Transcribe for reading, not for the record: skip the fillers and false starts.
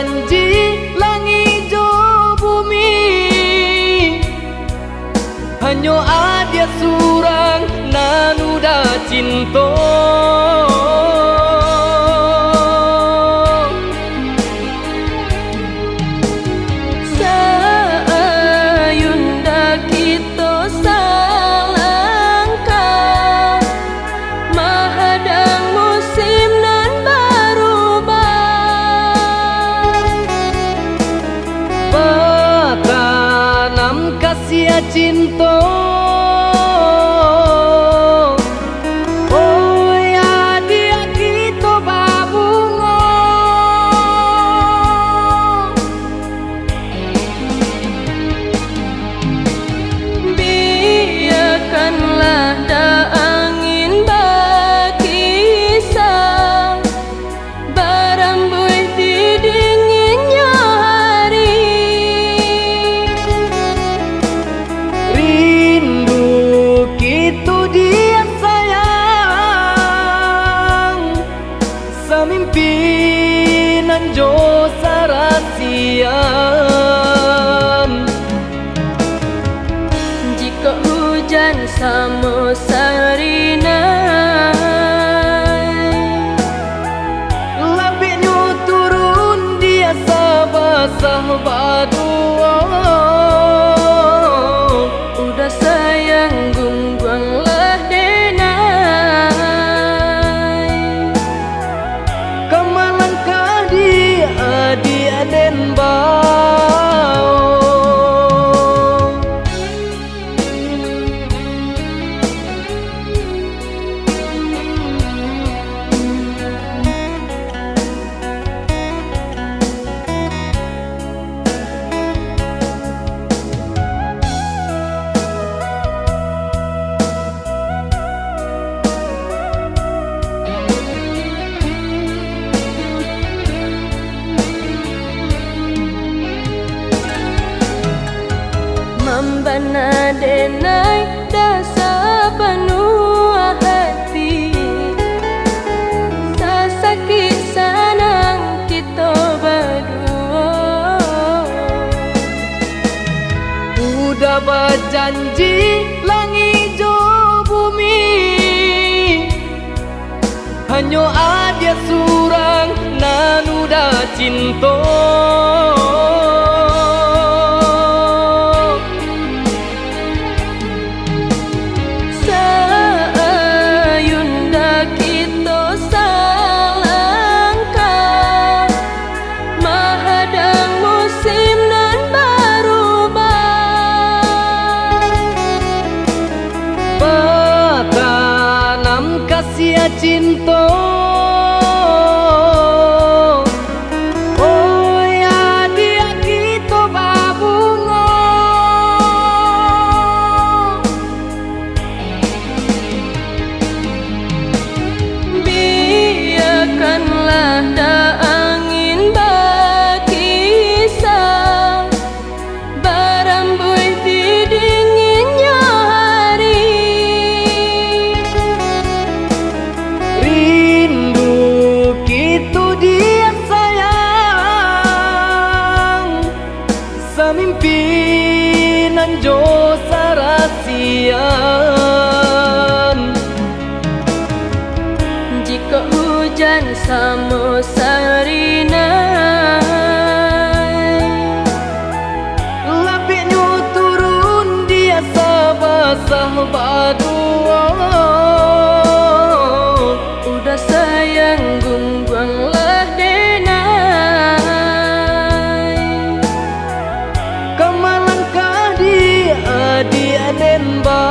janji langit jo bumi, hanya ada surang nanu dah cinta. Sayunda kita salangkah, mahadang musim nan berubah. Patanam kasih cinta, mimpinan jo sarasian. Jika hujan sama sarinai, labiknya turun dia sabasah badua. Udah sayang gungguanglah dia den bau. Mambana denai dasa penuh hati, sasakit sanang kita berdua. Udah berjanji langit jo bumi, hanya ada surang nanu dah cinta. Kasih cinta, oh ya dia kita babunga. Biarkanlah dah angin berkisah, berambut di dinginnya hari. Mimpinan jo sarasian. Jika hujan sama sarinai, labiknya turun dia sabasah badua. Udah sayang gungguanglah dia den bau.